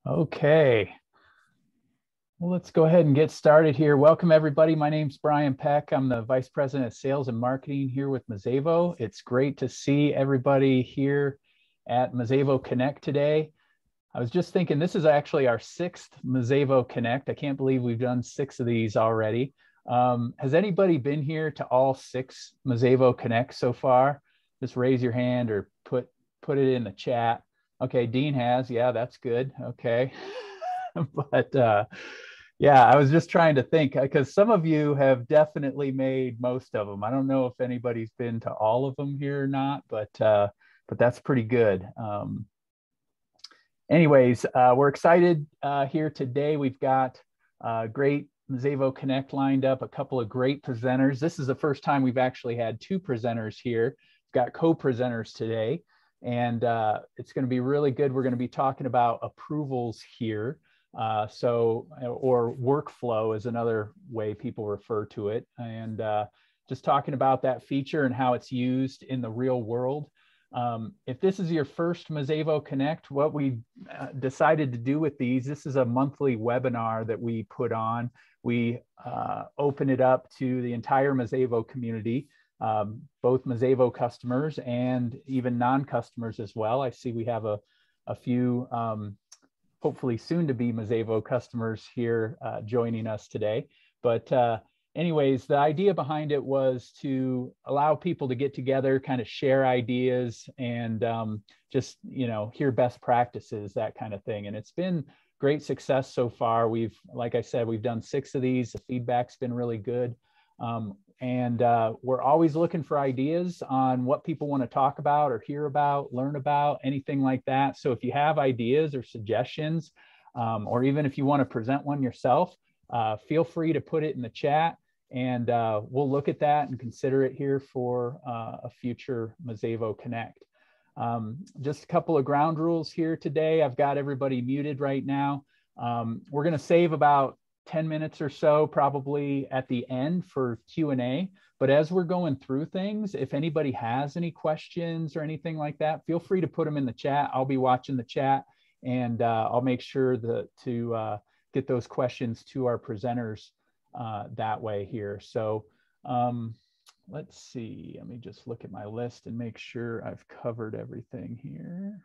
Okay, well, let's go ahead and get started here. Welcome, everybody. My name's Brian Peck. I'm the Vice President of Sales and Marketing here with Mazévo. It's great to see everybody here at Mazévo Connect today. I was just thinking this is actually our 6th Mazévo Connect. I can't believe we've done 6 of these already. Has anybody been here to all 6 Mazévo Connects so far? Just raise your hand or put it in the chat. Okay, Dean has. Yeah, that's good. Okay. But yeah, I was just trying to think because some of you have definitely made most of them. I don't know if anybody's been to all of them here or not, but that's pretty good. Anyways, we're excited here today. We've got great Mazévo Connect lined up, a couple of great presenters. This is the first time we've actually had 2 presenters here. We've got co-presenters today, and it's going to be really good. We're going to be talking about approvals here. Or workflow is another way people refer to it. And just talking about that feature and how it's used in the real world. If this is your first Mazévo Connect, what we decided to do with these, this is a monthly webinar that we put on. We open it up to the entire Mazévo community, both Mazévo customers and even non-customers as well. I see we have a few hopefully soon to be Mazévo customers here joining us today. But anyways, the idea behind it was to allow people to get together, kind of share ideas and just, hear best practices, that kind of thing. And it's been great success so far. Like I said, we've done 6 of these. The feedback's been really good. And we're always looking for ideas on what people want to talk about or hear about, learn about, anything like that. So if you have ideas or suggestions, or even if you want to present one yourself, feel free to put it in the chat, and we'll look at that and consider it here for a future Mazévo Connect. Just a couple of ground rules here today. I've got everybody muted right now. We're going to save about 10 minutes or so probably at the end for Q&A. But as we're going through things, if anybody has any questions or anything like that, feel free to put them in the chat. I'll be watching the chat, and I'll make sure to get those questions to our presenters that way here. So let's see, let me just look at my list and make sure I've covered everything here.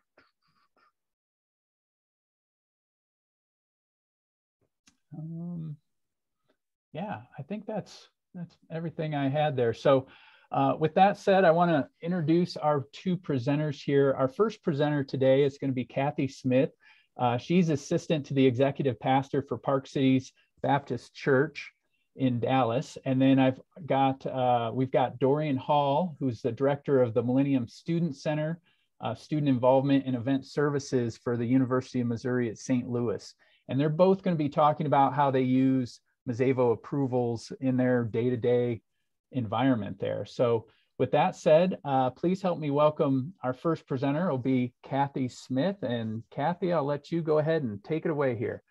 Yeah, I think that's everything I had there. So with that said, I want to introduce our 2 presenters here. Our first presenter today is going to be Kathie Smith. She's assistant to the executive pastor for Park Cities Baptist Church in Dallas. And then we've got Dorian Hall, who's the director of the Millennium Student Center, student involvement and event services for the University of Missouri at St. Louis. And they're both going to be talking about how they use Mazévo Approvals in their day-to-day environment there. So with that said, please help me welcome our first presenter. It'll be Kathie Smith. And Kathie, I'll let you go ahead and take it away here.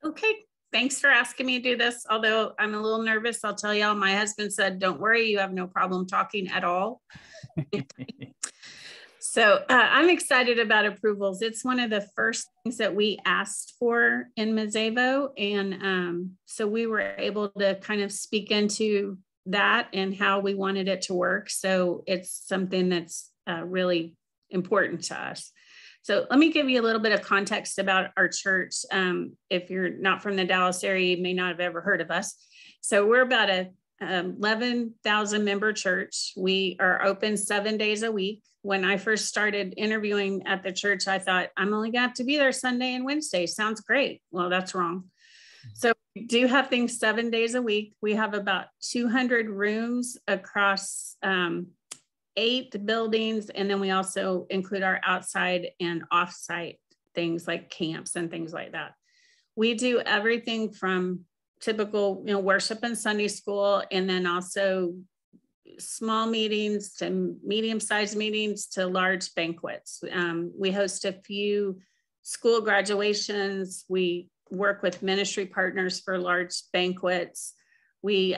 Okay, thanks for asking me to do this. Although I'm a little nervous, I'll tell y'all, my husband said, don't worry, you have no problem talking at all. So I'm excited about approvals. It's one of the first things that we asked for in Mazévo. And so we were able to kind of speak into that and how we wanted it to work. So it's something that's really important to us. So let me give you a little bit of context about our church. If you're not from the Dallas area, you may not have ever heard of us. So we're about a 11,000 member church. We are open 7 days a week. When I first started interviewing at the church, I thought, I'm only gonna have to be there Sunday and Wednesday. Sounds great. Well, that's wrong. So we do have things 7 days a week. We have about 200 rooms across 8 buildings. And then we also include our outside and offsite things like camps and things like that. We do everything from typical, worship and Sunday school, and then also small meetings to medium-sized meetings to large banquets. We host a few school graduations. We work with ministry partners for large banquets. We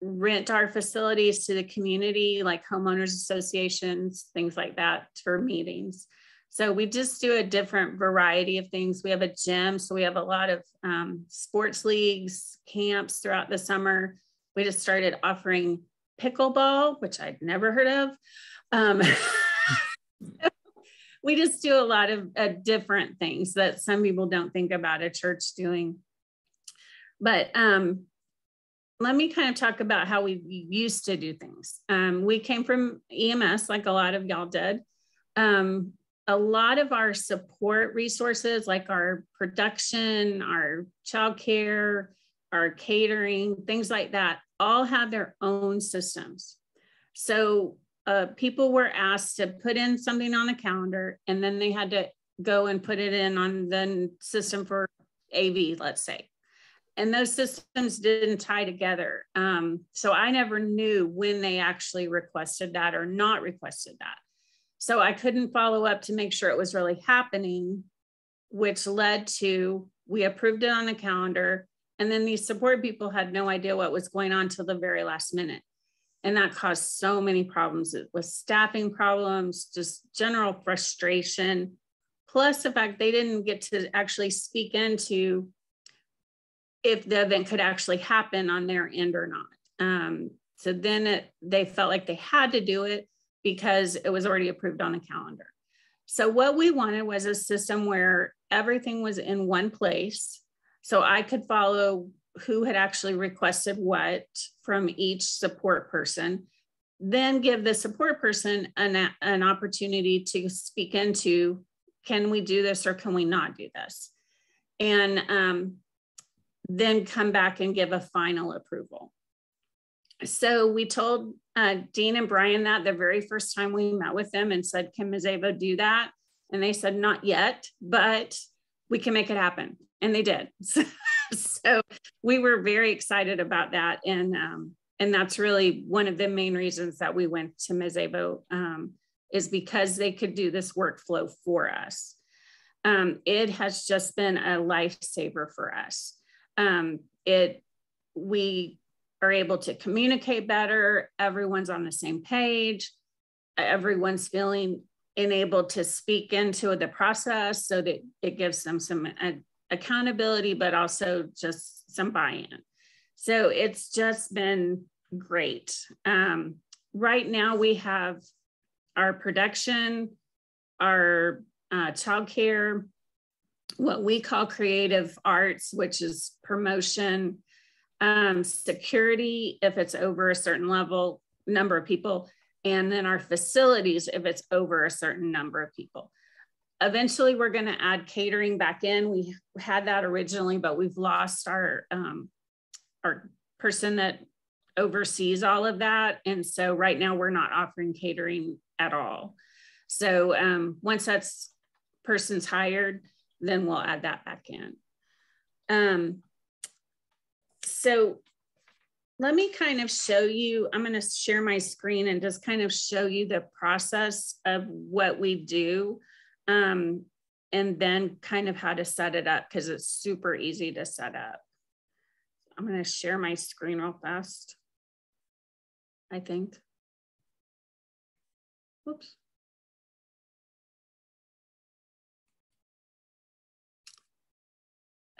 rent our facilities to the community, like homeowners associations, things like that, for meetings. So we just do a different variety of things. We have a gym, so we have a lot of sports leagues, camps throughout the summer. We just started offering pickleball, which I'd never heard of. We just do a lot of different things that some people don't think about a church doing. But let me kind of talk about how we used to do things. We came from EMS, like a lot of y'all did. A lot of our support resources, like our production, our childcare, our catering, things like that, all have their own systems. So people were asked to put in something on a calendar, and then they had to go and put it in on the system for AV, let's say. And those systems didn't tie together. So I never knew when they actually requested that or not requested that. So I couldn't follow up to make sure it was really happening, which led to, we approved it on the calendar, and then these support people had no idea what was going on till the very last minute. And that caused so many problems. It was staffing problems, just general frustration, plus the fact they didn't get to actually speak into if the event could actually happen on their end or not. So then they felt like they had to do it because it was already approved on the calendar. So what we wanted was a system where everything was in one place, so I could follow who had actually requested what from each support person, then give the support person an opportunity to speak into, can we do this or can we not do this? And then come back and give a final approval. So we told Dean and Brian that the very first time we met with them and said, can Mazévo do that? And they said, not yet, but we can make it happen. And they did. So we were very excited about that. And that's really one of the main reasons that we went to Mazévo, is because they could do this workflow for us. It has just been a lifesaver for us. We are able to communicate better. Everyone's on the same page. Everyone's feeling enabled to speak into the process, so that it gives them some accountability, but also just some buy-in. So it's just been great. Right now we have our production, our childcare, what we call creative arts, which is promotion, security, if it's over a certain level, number of people, and then our facilities, if it's over a certain number of people. Eventually, we're going to add catering back in. We had that originally, but we've lost our person that oversees all of that. And so right now we're not offering catering at all. So once that's person's hired, then we'll add that back in. So let me kind of show you, I'm going to share my screen and just kind of show you the process of what we do, and then kind of how to set it up, because it's super easy to set up. I'm going to share my screen real fast, I think. Whoops.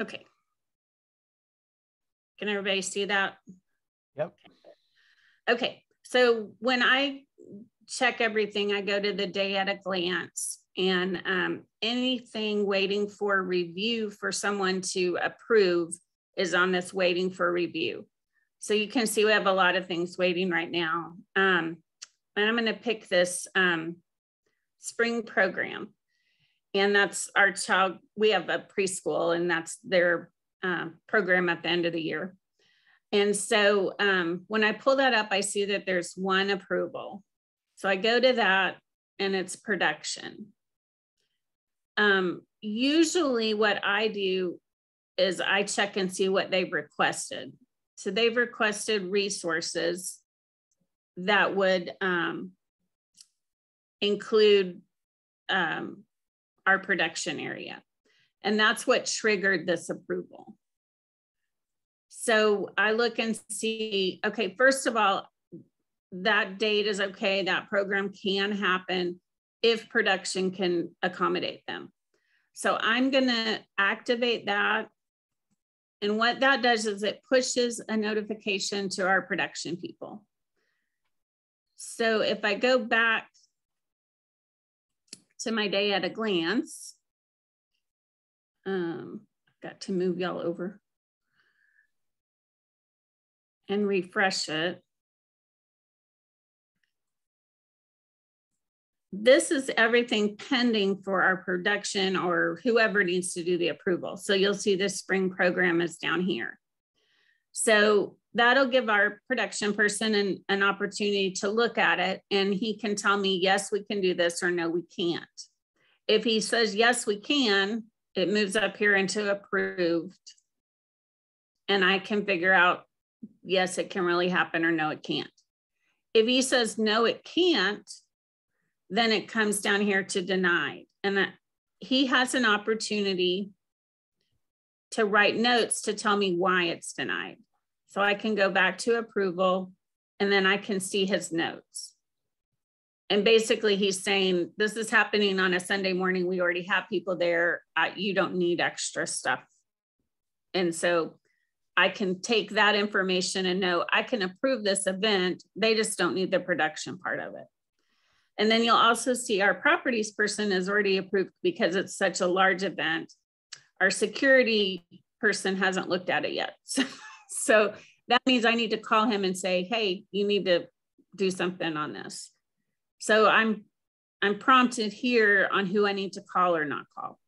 Okay. Can everybody see that? Yep. Okay, so when I check everything, I go to the day at a glance, and anything waiting for review for someone to approve is on this waiting for review. So you can see we have a lot of things waiting right now. And I'm going to pick this spring program. And that's our child, we have a preschool, and that's their program at the end of the year. And so when I pull that up, I see that there's one approval. So I go to that, and it's production. Usually what I do is I check and see what they've requested. So they've requested resources that would include our production area. And that's what triggered this approval. So I look and see, okay, first of all, that date is okay, that program can happen. if production can accommodate them. So I'm going to activate that. And what that does is it pushes a notification to our production people. So if I go back to my day at a glance, got to move y'all over and refresh it. This is everything pending for our production or whoever needs to do the approval. So you'll see this spring program is down here. So that'll give our production person an opportunity to look at it, and he can tell me, yes, we can do this, or no, we can't. If he says, yes, we can, it moves up here into approved. And I can figure out, yes, it can really happen, or no, it can't. If he says, no, it can't, then it comes down here to denied. And he has an opportunity to write notes to tell me why it's denied. So I can go back to approval, and then I can see his notes. And basically he's saying, this is happening on a Sunday morning. We already have people there. You don't need extra stuff. And so I can take that information and know I can approve this event. They just don't need the production part of it. And then you'll also see our properties person is already approved because it's such a large event. Our security person hasn't looked at it yet. So that means I need to call him and say, hey, you need to do something on this. So I'm prompted here on who I need to call or not call.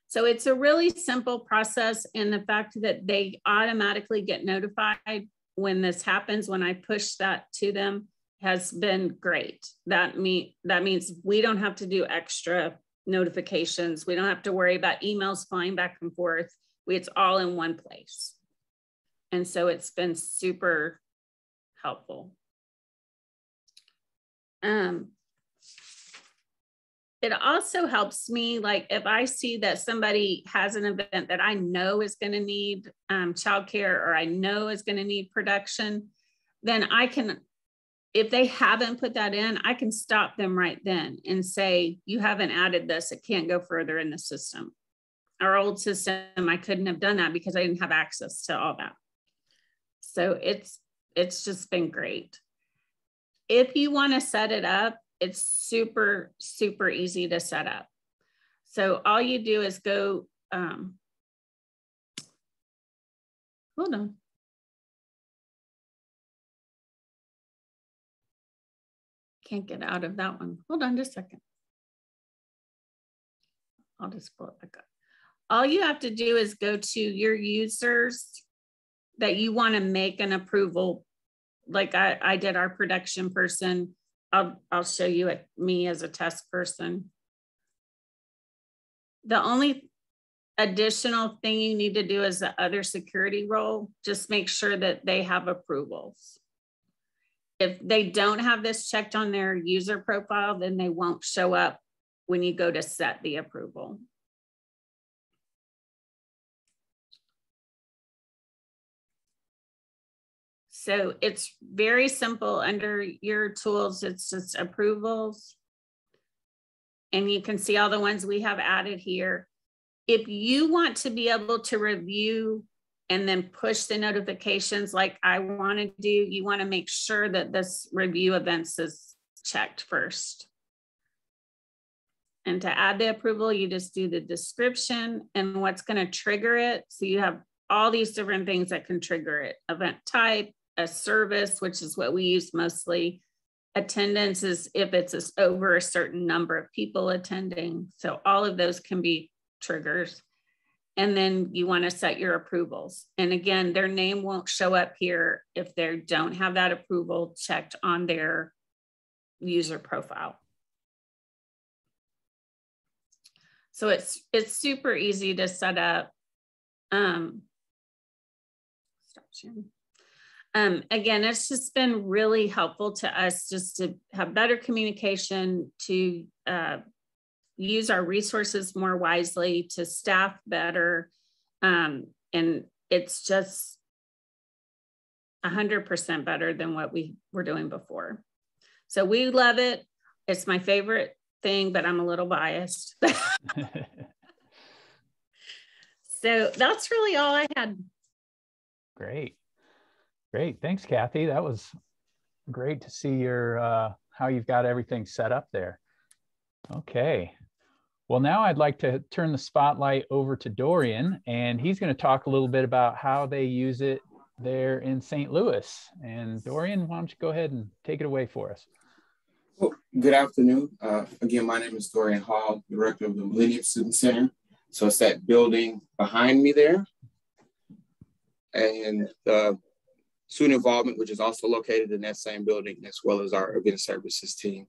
So it's a really simple process, and the fact that they automatically get notified when this happens, when I push that to them, has been great. That means we don't have to do extra notifications. We don't have to worry about emails flying back and forth. It's all in one place. And so it's been super helpful. It also helps me, like if I see that somebody has an event that I know is going to need childcare, or I know is going to need production, then I can, if they haven't put that in, I can stop them right then and say, you haven't added this, it can't go further in the system. Our old system, I couldn't have done that because I didn't have access to all that. So it's just been great. If you want to set it up, it's super, super easy to set up. So all you do is go, hold on. Can't get out of that one. Hold on just a second. I'll just pull it back up. All you have to do is go to your users that you want to make an approval. Like I did our production person. I'll show you me as a test person. The only additional thing you need to do is the other security role. Just make sure that they have approvals. If they don't have this checked on their user profile, then they won't show up when you go to set the approval. So it's very simple. Under your tools, it's just approvals. And you can see all the ones we have added here. If you want to be able to review and then push the notifications like I want to do, you want to make sure that this review events is checked first. And to add the approval, you just do the description and what's going to trigger it. So you have all these different things that can trigger it. Event type, a service, which is what we use mostly. Attendance is if it's over a certain number of people attending. So all of those can be triggers. And then you want to set your approvals. And again, their name won't show up here if they don't have that approval checked on their user profile. So it's super easy to set up. Stop sharing. Again, it's just been really helpful to us just to have better communication, to use our resources more wisely, to staff better. And it's just 100% better than what we were doing before. So we love it. It's my favorite thing, but I'm a little biased. So that's really all I had. Great. Great. Thanks, Kathie. That was great to see your how you've got everything set up there. Okay. Well, now I'd like to turn the spotlight over to Dorian, and he's going to talk a little bit about how they use it there in St. Louis. And Dorian, why don't you go ahead and take it away for us? Well, good afternoon. Again, my name is Dorian Hall, director of the Millennium Student Center. So it's that building behind me there. And student involvement, which is also located in that same building, as well as our event services team.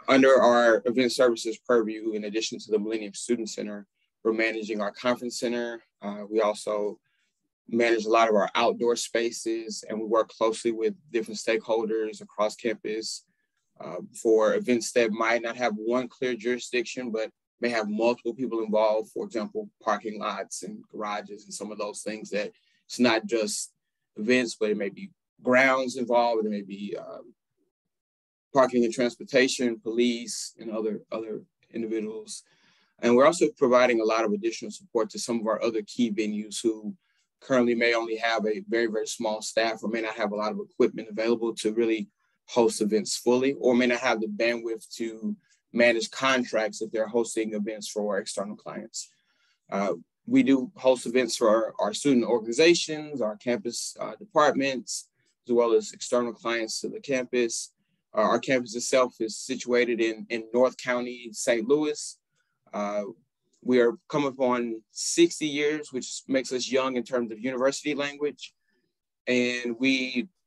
Under our event services purview, in addition to the Millennium Student Center, we're managing our conference center. We also manage a lot of our outdoor spaces, and we work closely with different stakeholders across campus for events that might not have one clear jurisdiction, but may have multiple people involved. For example, parking lots and garages and some of those things that it's not just events, but it may be grounds involved, it may be parking and transportation, police, and other individuals. And we're also providing a lot of additional support to some of our other key venues who currently may only have a very, very small staff or may not have a lot of equipment available to really host events fully, or may not have the bandwidth to manage contracts if they're hosting events for external clients. We do host events for our student organizations, our campus departments, as well as external clients to the campus. Our campus itself is situated in North County, St. Louis. We are coming up on 60 years, which makes us young in terms of university language. And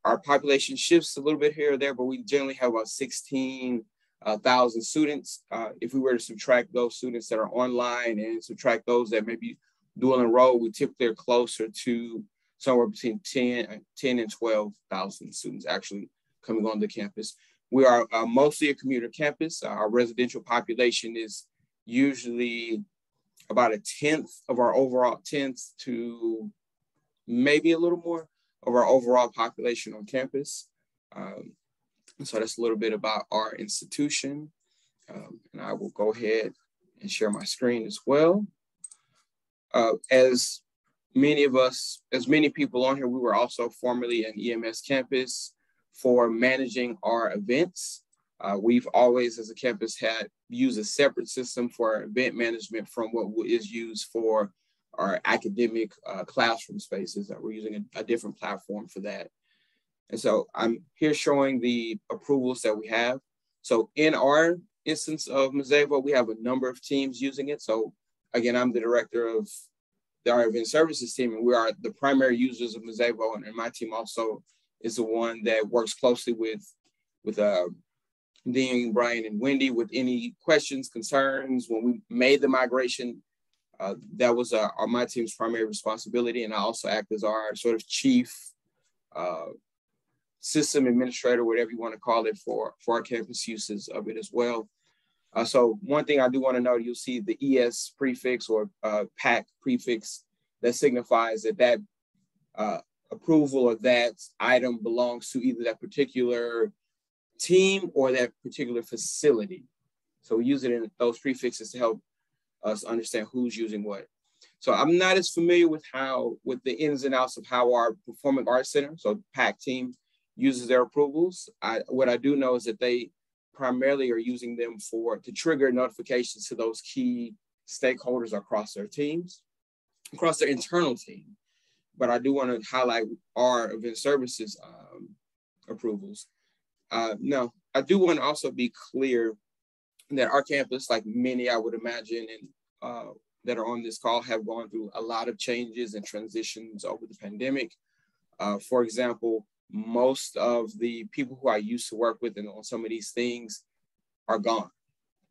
our population shifts a little bit here or there, but we generally have about 16,000 students. If we were to subtract those students that are online and subtract those that may be dual enrolled, we typically are closer to somewhere between 10 and 12,000 students actually coming on the campus. We are mostly a commuter campus. Our residential population is usually about 1/10 of our overall, 10th to maybe a little more of our overall population on campus. So that's a little bit about our institution. And I will go ahead and share my screen as well. As many people on here, we were also formerly an EMS campus for managing our events. We've always, as a campus, used a separate system for event management from what is used for our academic classroom spaces. That we're using a different platform for that. And so I'm here showing the approvals that we have. So in our instance of Mazévo, we have a number of teams using it. So again, I'm the director of our event services team, and we are the primary users of Mazévo. And my team also is the one that works closely with Dean, Brian, and Wendy with any questions, concerns. When we made the migration, that was my team's primary responsibility. And I also act as our sort of chief system administrator, whatever you want to call it, for our campus uses of it as well. So one thing I do want to note, you'll see the ES prefix or PAC prefix that signifies that approval of that item belongs to either that particular team or that particular facility. So we use it in those prefixes to help us understand who's using what. So I'm not as familiar with the ins and outs of how our Performing Arts Center, so PAC team, uses their approvals. What I do know is that they primarily are using them to trigger notifications to those key stakeholders across their teams, across their internal team. But I do want to highlight our event services approvals. Now, I do want to also be clear that our campus, like many I would imagine, and that are on this call, have gone through a lot of changes and transitions over the pandemic. For example, most of the people who I used to work with and on some of these things are gone.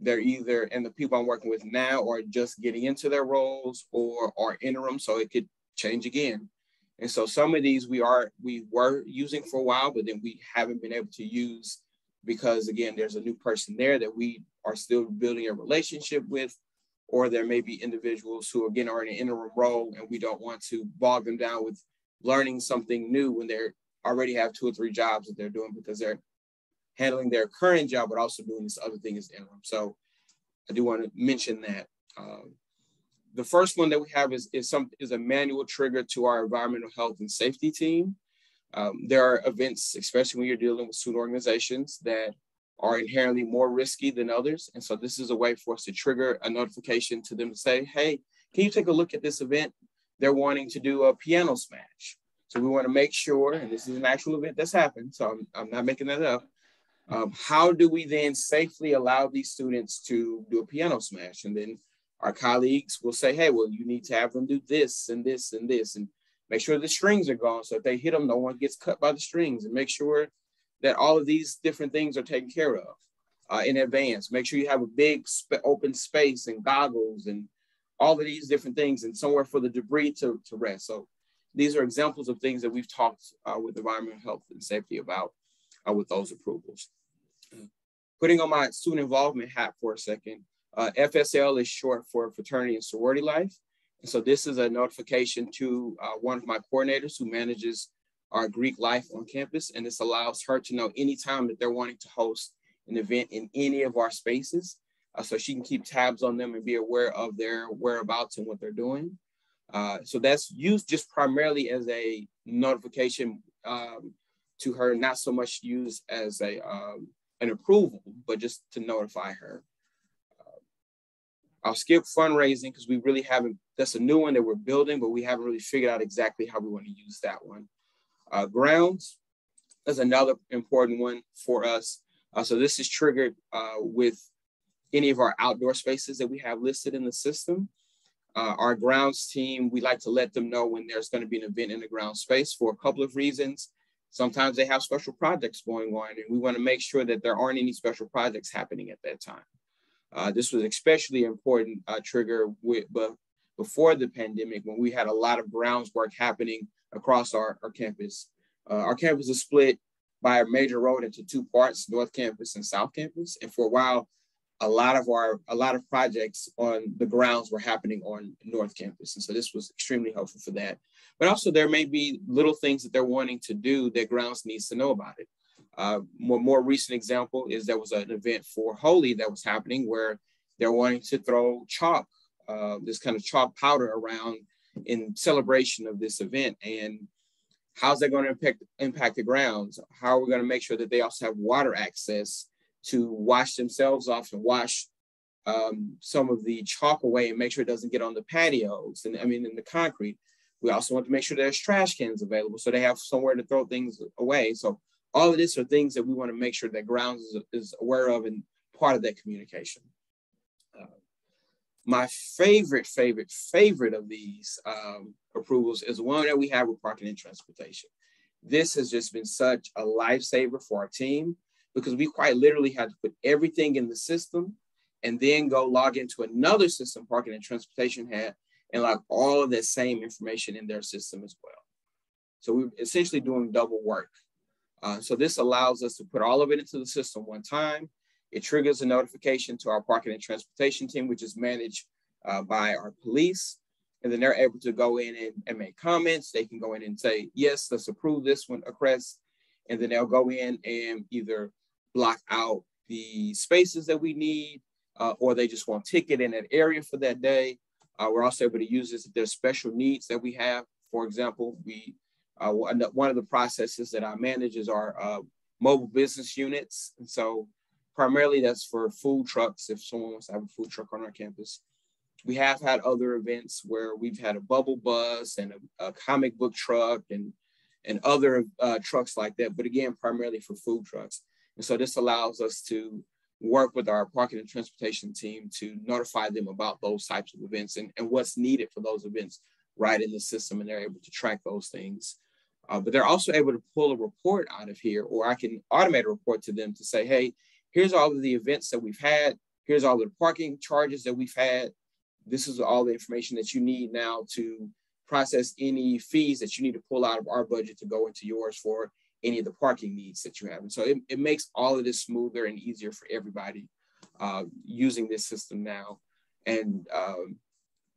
They're either, and the people I'm working with now are just getting into their roles or are interim, so it could change again. And so some of these we were using for a while, but then we haven't been able to use because, again, there's a new person there that we are still building a relationship with, or there may be individuals who, again, are in an interim role and we don't want to bog them down with learning something new when they already have 2 or 3 jobs that they're doing because they're handling their current job, but also doing this other thing as interim. So I do want to mention that. The first one that we have is a manual trigger to our environmental health and safety team. There are events, especially when you're dealing with student organizations, that are inherently more risky than others. And so this is a way for us to trigger a notification to them to say, hey, can you take a look at this event? They're wanting to do a piano smash. So we want to make sure, and this is an actual event that's happened, so I'm not making that up. How do we then safely allow these students to do a piano smash? And then our colleagues will say, hey, well, you need to have them do this and this and this, and make sure the strings are gone. So if they hit them, no one gets cut by the strings, and make sure that all of these different things are taken care of in advance. Make sure you have a big open space and goggles and all of these different things, and somewhere for the debris to rest. So these are examples of things that we've talked with environmental health and safety about with those approvals. Putting on my student involvement hat for a second, FSL is short for fraternity and sorority life. And so this is a notification to one of my coordinators who manages our Greek life on campus. And this allows her to know anytime that they're wanting to host an event in any of our spaces. So she can keep tabs on them and be aware of their whereabouts and what they're doing. So that's used just primarily as a notification to her, not so much used as an approval, but just to notify her. I'll skip fundraising because we really haven't, that's a new one that we're building, but we haven't really figured out exactly how we want to use that one. Grounds is another important one for us. So this is triggered with any of our outdoor spaces that we have listed in the system. Our grounds team, we like to let them know when there's going to be an event in the ground space for a couple of reasons. Sometimes they have special projects going on, and we want to make sure that there aren't any special projects happening at that time. This was especially important trigger before the pandemic, when we had a lot of grounds work happening across our campus. Our campus is split by a major road into two parts, North Campus and South Campus. And for a while, a lot of projects on the grounds were happening on North Campus. And so this was extremely helpful for that. But also there may be little things that they're wanting to do that grounds needs to know about it. More recent example is there was an event for Holy that was happening where they're wanting to throw chalk, this kind of chalk powder around in celebration of this event. And how's that going to impact the grounds? How are we going to make sure that they also have water access to wash themselves off and wash some of the chalk away and make sure it doesn't get on the patios and in the concrete? We also want to make sure there's trash cans available so they have somewhere to throw things away. So all of this are things that we want to make sure that grounds is aware of and part of that communication. My favorite of these approvals is one that we have with parking and transportation. This has just been such a lifesaver for our team because we quite literally had to put everything in the system and then go log into another system parking and transportation had and log all of that same information in their system as well. So we're essentially doing double work. So this allows us to put all of it into the system one time. It triggers a notification to our parking and transportation team, which is managed by our police. And then they're able to go in and make comments. They can go in and say, yes, let's approve this one, Crest. And then they'll go in and either block out the spaces that we need, or they just want to ticket in that area for that day. We're also able to use this if there's special needs that we have. For example, one of the processes that I manage is our mobile business units. And so primarily that's for food trucks, if someone wants to have a food truck on our campus. We have had other events where we've had a bubble bus and a comic book truck and other trucks like that, but again, primarily for food trucks. And so this allows us to work with our parking and transportation team to notify them about those types of events and what's needed for those events right in the system, and they're able to track those things. But they're also able to pull a report out of here, or I can automate a report to them to say, hey, here's all of the events that we've had. Here's all the parking charges that we've had. This is all the information that you need now to process any fees that you need to pull out of our budget to go into yours for any of the parking needs that you have. And so it makes all of this smoother and easier for everybody using this system now. And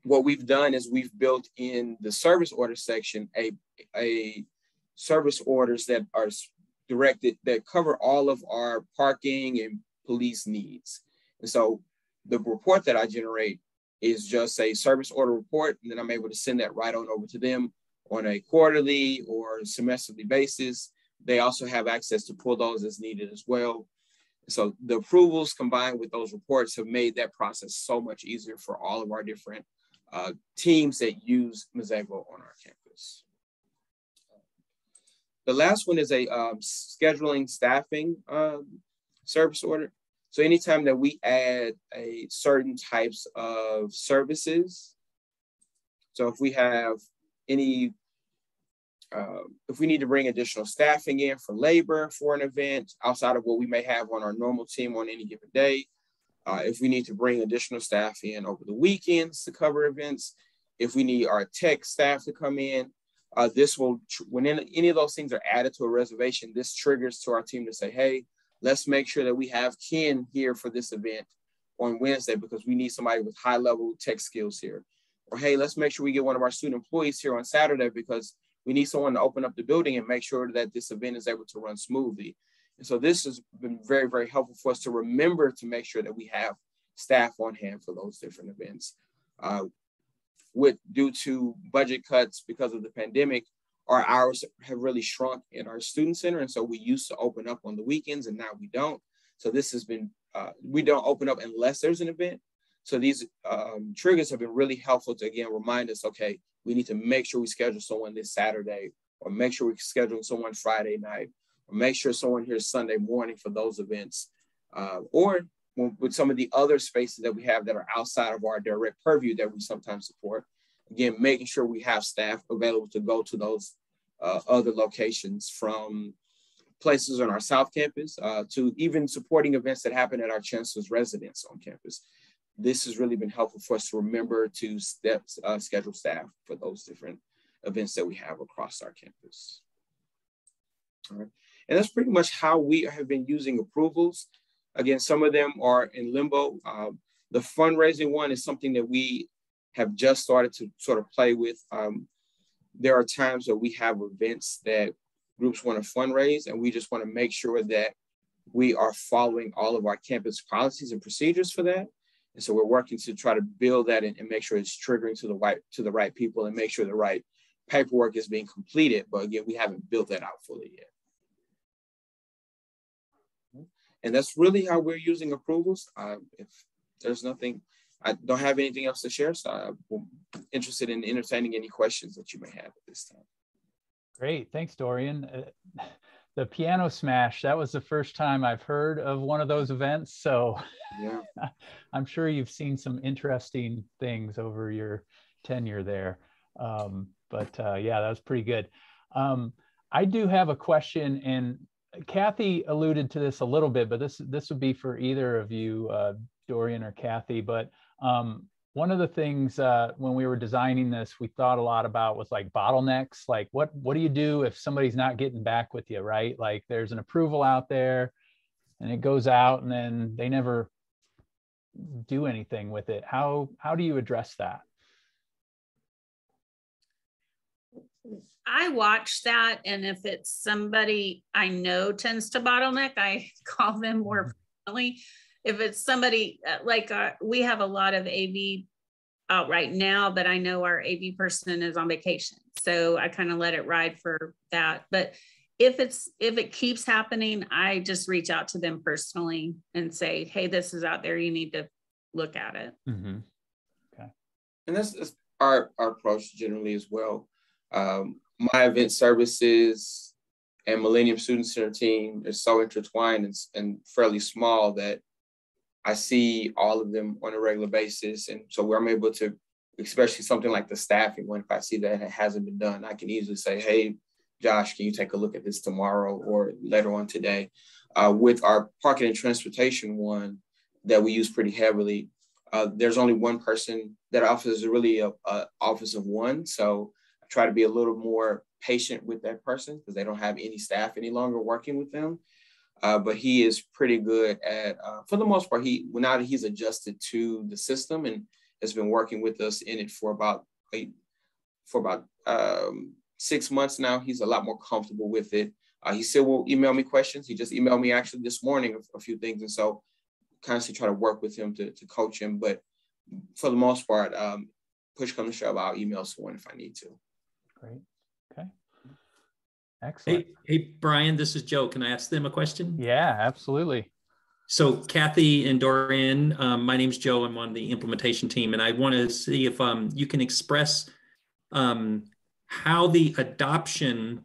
what we've done is we've built in the service order section a service orders that are directed that cover all of our parking and police needs. And so the report that I generate is just a service order report, and then I'm able to send that right on over to them on a quarterly or semesterly basis. They also have access to pull those as needed as well. So the approvals combined with those reports have made that process so much easier for all of our different teams that use Mazévo on our campus. The last one is a scheduling staffing service order. So anytime that we add a certain types of services, so if we have any, if we need to bring additional staffing in for labor for an event outside of what we may have on our normal team on any given day, if we need to bring additional staff in over the weekends to cover events, if we need our tech staff to come in, this will, when any of those things are added to a reservation, this triggers to our team to say, hey, let's make sure that we have Ken here for this event on Wednesday because we need somebody with high level tech skills here. Or, hey, let's make sure we get one of our student employees here on Saturday because we need someone to open up the building and make sure that this event is able to run smoothly. And so this has been very, very helpful for us to remember to make sure that we have staff on hand for those different events. Due to budget cuts because of the pandemic, our hours have really shrunk in our student center. And so we used to open up on the weekends and now we don't. So this has been, we don't open up unless there's an event. So these triggers have been really helpful to, again, remind us, okay, we need to make sure we schedule someone this Saturday, or make sure we schedule someone Friday night, or make sure someone here Sunday morning for those events. Or with some of the other spaces that we have that are outside of our direct purview that we sometimes support, again, making sure we have staff available to go to those other locations, from places on our South Campus to even supporting events that happen at our chancellor's residence on campus. This has really been helpful for us to remember to schedule staff for those different events that we have across our campus. All right. And that's pretty much how we have been using approvals. Again, some of them are in limbo. The fundraising one is something that we have just started to sort of play with. There are times where we have events that groups want to fundraise, and we just want to make sure that we are following all of our campus policies and procedures for that. And so we're working to try to build that and make sure it's triggering to the right people and make sure the right paperwork is being completed. But again, we haven't built that out fully yet. And that's really how we're using approvals. If there's nothing, I don't have anything else to share, so I'm interested in entertaining any questions that you may have at this time. Great, thanks, Dorian. The piano smash, that was the first time I've heard of one of those events, so yeah. I'm sure you've seen some interesting things over your tenure there. Yeah, that was pretty good. I do have a question, and Kathie alluded to this a little bit, but this would be for either of you, Dorian or Kathie. But one of the things when we were designing this, we thought a lot about was like bottlenecks. Like what do you do if somebody's not getting back with you, right? Like there's an approval out there and it goes out and then they never do anything with it. How do you address that? I watch that, and if it's somebody I know tends to bottleneck, I call them more frequently. If it's somebody like we have a lot of AV out right now, but I know our AV person is on vacation, so I kind of let it ride for that. But if it keeps happening, I just reach out to them personally and say, hey, this is out there, you need to look at it. Mm-hmm. Okay. And that's our approach generally as well. My event services and Millennium Student Center team is so intertwined and fairly small that I see all of them on a regular basis. And so I'm able to, especially something like the staffing one, if I see that it hasn't been done, I can easily say, hey, Josh, can you take a look at this tomorrow or later on today? With our parking and transportation one that we use pretty heavily, there's only one person. That office is really a office of one. So I try to be a little more patient with that person because they don't have any staff any longer working with them. But he is pretty good at, for the most part, now that he's adjusted to the system and has been working with us in it for about 6 months now, he's a lot more comfortable with it. He still will email me questions. He just emailed me actually this morning a few things. And so constantly try to work with him to coach him. But for the most part, push come to shove, I'll email someone if I need to. Great. Okay. Excellent. Hey, Brian, this is Joe. Can I ask them a question? Yeah, absolutely. So Kathie and Dorian, my name's Joe. I'm on the implementation team, and I want to see if you can express how the adoption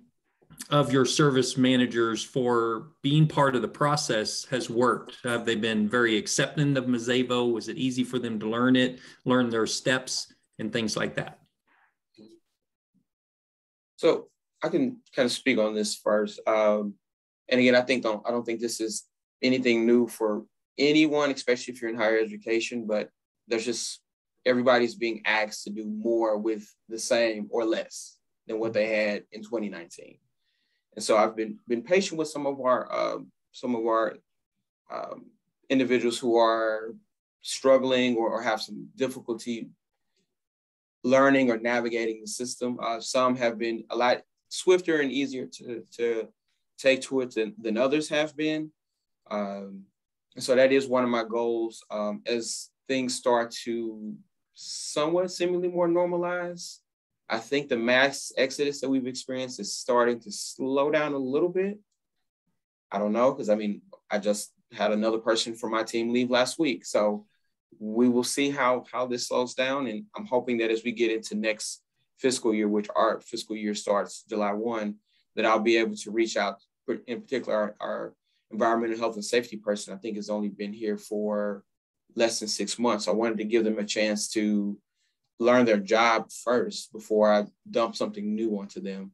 of your service managers for being part of the process has worked. Have they been very accepting of Mazévo? Was it easy for them to learn it, learn their steps and things like that? So I can kind of speak on this first. And again, I don't think this is anything new for anyone, especially if you're in higher education, but there's just, everybody's being asked to do more with the same or less than what they had in 2019. And so I've been patient with some of our individuals who are struggling or have some difficulty learning or navigating the system. Some have been a lot swifter and easier to take to it than others have been. And so that is one of my goals as things start to somewhat seemingly more normalize. I think the mass exodus that we've experienced is starting to slow down a little bit. I don't know, because I mean, I just had another person from my team leave last week. So we will see how this slows down. And I'm hoping that as we get into next fiscal year, which our fiscal year starts July 1, that I'll be able to reach out, in particular, our environmental health and safety person, I think has only been here for less than 6 months. I wanted to give them a chance to learn their job first before I dump something new onto them.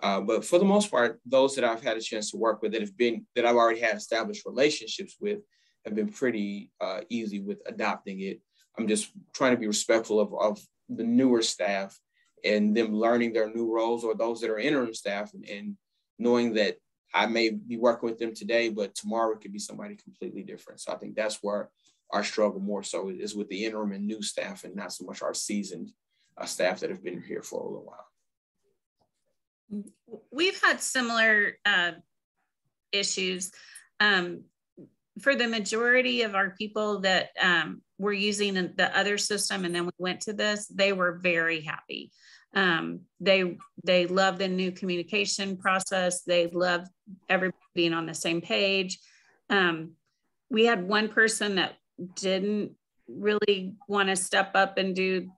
But for the most part, those that I've had a chance to work with that I've already had established relationships with have been pretty easy with adopting it. I'm just trying to be respectful of the newer staff and them learning their new roles, or those that are interim staff, and knowing that I may be working with them today, but tomorrow it could be somebody completely different. So I think that's where our struggle more so is with the interim and new staff, and not so much our seasoned staff that have been here for a little while. We've had similar issues. For the majority of our people that were using the other system and then we went to this, they were very happy. They love the new communication process. They love everybody being on the same page. We had one person that didn't really want to step up and do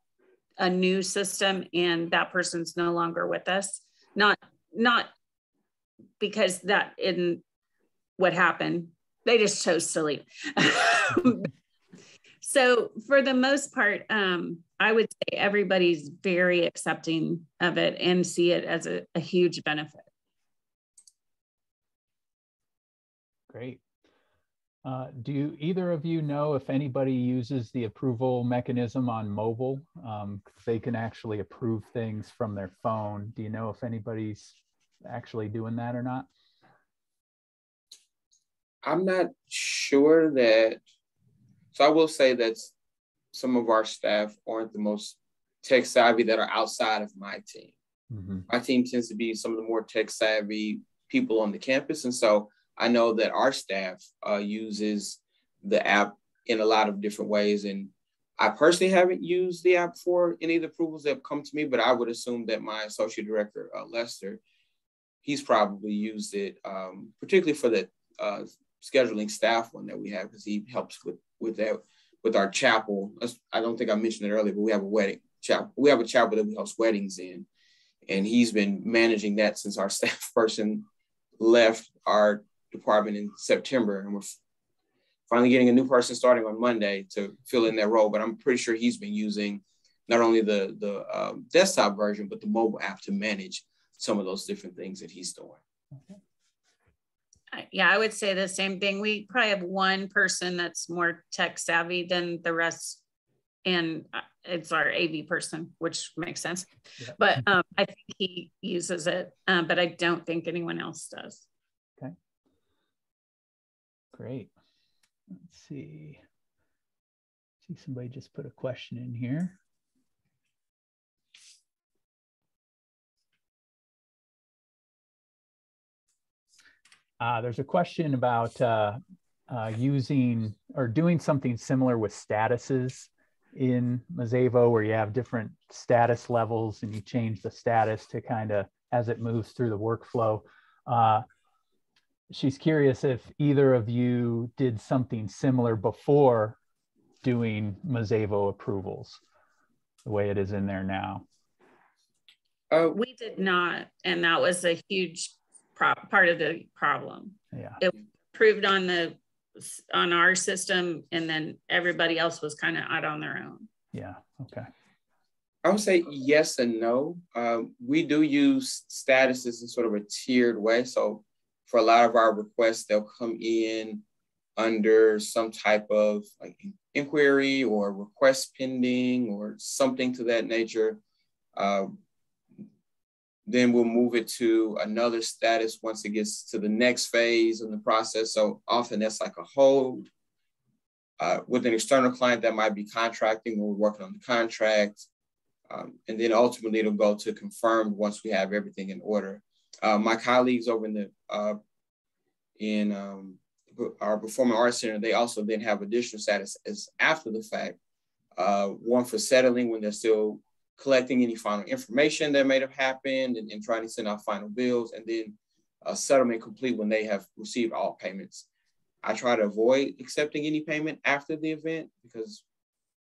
a new system, and that person's no longer with us. Not because that isn't what happened. They just chose to leave. So for the most part, I would say everybody's very accepting of it and see it as a huge benefit. Great. Do either of you know if anybody uses the approval mechanism on mobile? They can actually approve things from their phone. Do you know if anybody's actually doing that or not? I'm not sure that, so I will say that some of our staff aren't the most tech savvy that are outside of my team. Mm-hmm. My team tends to be some of the more tech savvy people on the campus. And so I know that our staff uses the app in a lot of different ways. And I personally haven't used the app for any of the approvals that have come to me, but I would assume that my associate director, Lester, he's probably used it, particularly for the scheduling staff one that we have, because he helps with that, with our chapel. I don't think I mentioned it earlier, but we have a wedding chapel. We have a chapel that we host weddings in, and he's been managing that since our staff person left our department in September, and we're finally getting a new person starting on Monday to fill in that role. But I'm pretty sure he's been using not only the desktop version, but the mobile app to manage some of those different things that he's doing. Okay. Yeah, I would say the same thing. We probably have one person that's more tech savvy than the rest, and it's our AV person, which makes sense. Yeah. But I think he uses it, but I don't think anyone else does. Okay. Great. Let's see. Somebody just put a question in here. There's a question about using or doing something similar with statuses in Mazévo, where you have different status levels and you change the status to kind of as it moves through the workflow. She's curious if either of you did something similar before doing Mazévo approvals, the way it is in there now. We did not, and that was a huge part of the problem. Yeah, it approved on our system, and then everybody else was kind of out on their own. Yeah, okay. I would say yes and no. We do use statuses in sort of a tiered way. So for a lot of our requests, they'll come in under some type of like inquiry or request pending or something to that nature. Then we'll move it to another status once it gets to the next phase in the process. So often that's like a hold. With an external client that might be contracting when we're working on the contract. And then ultimately it'll go to confirmed once we have everything in order. My colleagues over in our Performing Arts Center, they also then have additional statuses after the fact. One for settling when they're still collecting any final information that may have happened and trying to send out final bills, and then settlement complete when they have received all payments. I try to avoid accepting any payment after the event because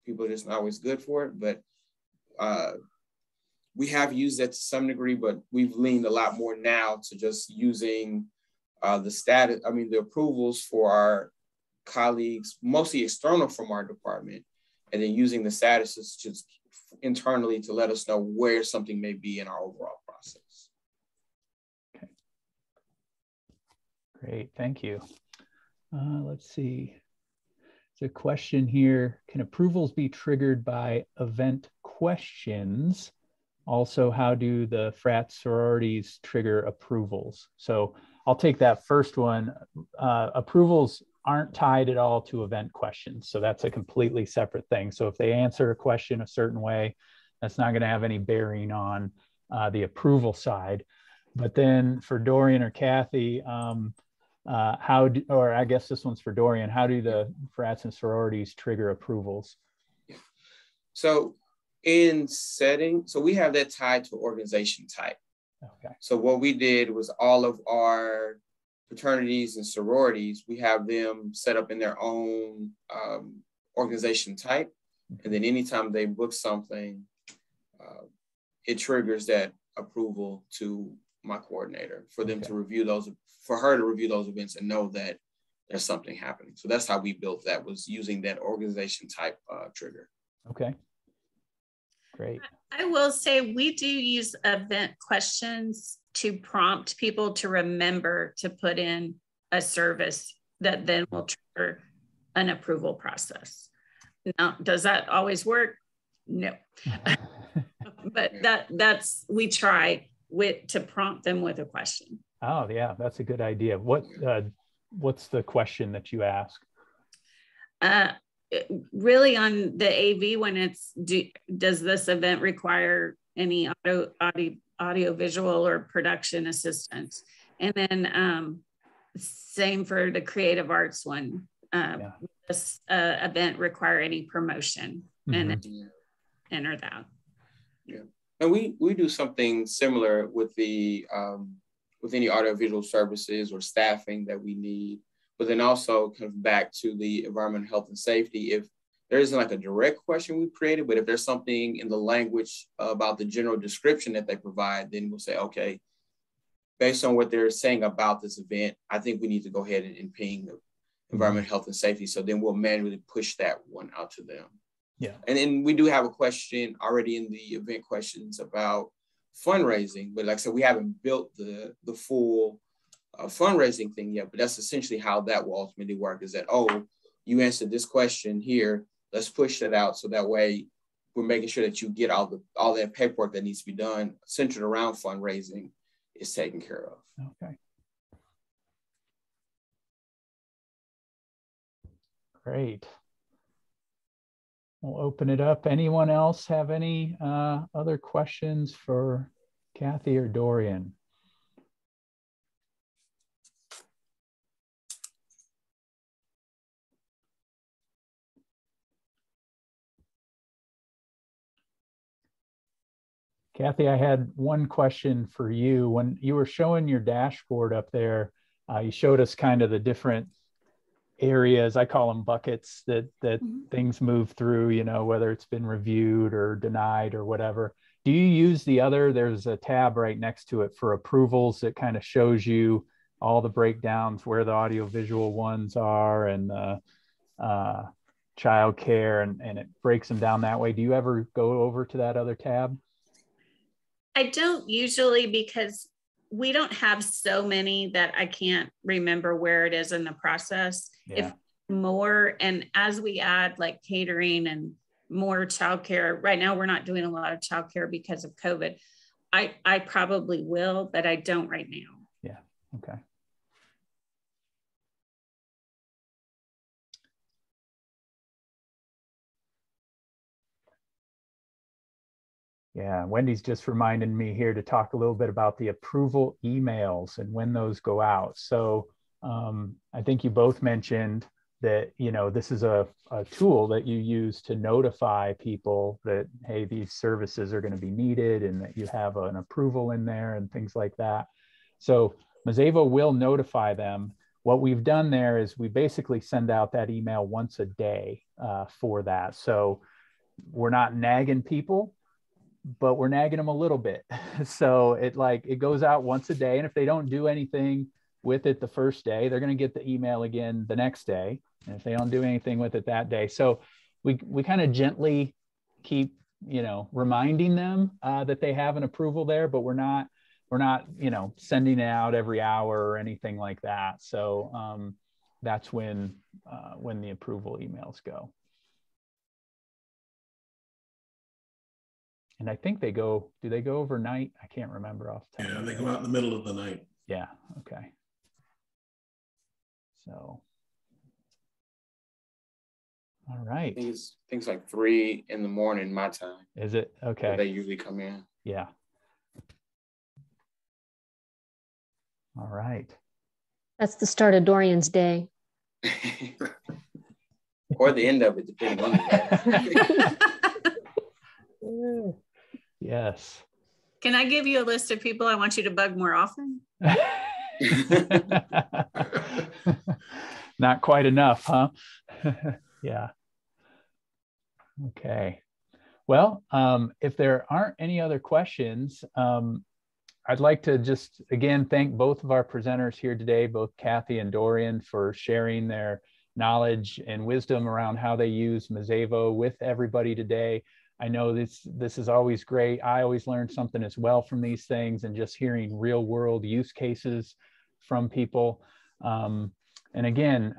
people are just not always good for it, but we have used that to some degree, but we've leaned a lot more now to just using the approvals for our colleagues, mostly external from our department, and then using the statuses just internally to let us know where something may be in our overall process. Okay. Great, thank you. Let's see. There's a question here. Can approvals be triggered by event questions? Also, how do the frat sororities trigger approvals? So I'll take that first one. Approvals aren't tied at all to event questions. So that's a completely separate thing. So if they answer a question a certain way, that's not going to have any bearing on the approval side. But then for Dorian or Kathie, or I guess this one's for Dorian, how do the frats and sororities trigger approvals? So we have that tied to organization type. Okay. So what we did was all of our fraternities and sororities, we have them set up in their own organization type. And then anytime they book something, it triggers that approval to my coordinator for them to review those, for her to review those events and know that there's something happening. So that's how we built that, was using that organization type trigger. Okay. Great. I will say we do use event questions to prompt people to remember to put in a service that then will trigger an approval process. Now, does that always work? No. But that's we try to prompt them with a question. Oh yeah, that's a good idea. What's the question that you ask? Really on the AV, when it's does this event require any audio visual or production assistance? And then same for the creative arts one. This event require any promotion? And then enter that. Yeah, and we do something similar with the with any audiovisual services or staffing that we need. But then also comes back to the environmental health and safety. If there isn't like a direct question we've created, but if there's something in the language about the general description that they provide, then we'll say, okay, based on what they're saying about this event, I think we need to go ahead and ping the environmental health and safety. So then we'll manually push that one out to them. Yeah. And then we do have a question already in the event questions about fundraising, but like I said, we haven't built the full fundraising thing yet, but that's essentially how that will ultimately work, is that, oh, you answered this question here, let's push that out so that way we're making sure that you get all that paperwork that needs to be done centered around fundraising is taken care of. Okay. Great. We'll open it up. Anyone else have any other questions for Kathie or Dorian? Kathie, I had one question for you. When you were showing your dashboard up there, you showed us kind of the different areas, I call them buckets, that things move through, you know, whether it's been reviewed or denied or whatever. Do you use there's a tab right next to it for approvals that kind of shows you all the breakdowns, where the audiovisual ones are, and childcare, and it breaks them down that way. Do you ever go over to that other tab? I don't usually, because we don't have so many that I can't remember where it is in the process. Yeah. If more, and as we add like catering and more childcare, right now we're not doing a lot of childcare because of COVID. I probably will, but I don't right now. Yeah. Okay. Yeah, Wendy's just reminded me here to talk a little bit about the approval emails and when those go out. So I think you both mentioned that, you know, this is a tool that you use to notify people that, hey, these services are going to be needed, and that you have an approval in there and things like that. So Mazévo will notify them. What we've done there is we basically send out that email once a day for that. So we're not nagging people, but we're nagging them a little bit. So it goes out once a day. And if they don't do anything with it the first day, they're going to get the email again the next day. And if they don't do anything with it that day, so we kind of gently keep, you know, reminding them that they have an approval there, but we're not, you know, sending it out every hour or anything like that. So that's when the approval emails go. And I think do they go overnight? I can't remember off the top. Yeah, they go out in the middle of the night. Yeah, okay. So, all right. I think it's like 3 in the morning, my time. Is it? Okay. They usually come in. Yeah. All right. That's the start of Dorian's day. Or the end of it, depending on the day. Yes. Can I give you a list of people I want you to bug more often? Not quite enough, huh? Yeah. Okay. Well, if there aren't any other questions, I'd like to just again thank both of our presenters here today, both Kathie and Dorian, for sharing their knowledge and wisdom around how they use Mazévo with everybody today. I know this is always great. I always learn something as well from these things, and just hearing real world use cases from people. And again,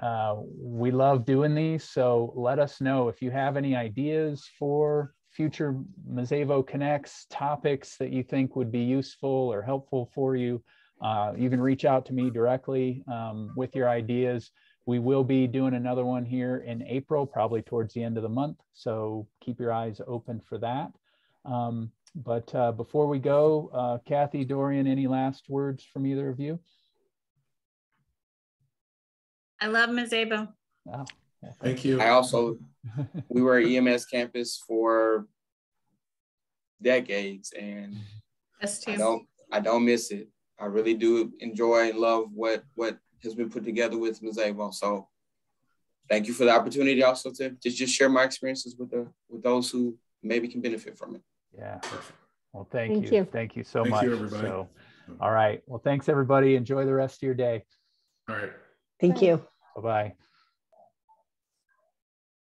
we love doing these. So let us know if you have any ideas for future Mazévo Connects topics that you think would be useful or helpful for you. You can reach out to me directly with your ideas. We will be doing another one here in April, probably towards the end of the month. So keep your eyes open for that. But before we go, Kathie, Dorian, any last words from either of you? I love Mazévo. Oh, yeah, Thank you. We were at EMS campus for decades, and Us too. I don't miss it. I really do enjoy and love what has been put together with Mazévo. So thank you for the opportunity also to just share my experiences with those who maybe can benefit from it. Yeah. Well, thank you. Thank you so much. Thank you, everybody. So, all right. Well, thanks everybody. Enjoy the rest of your day. All right. Thank you. Bye-bye.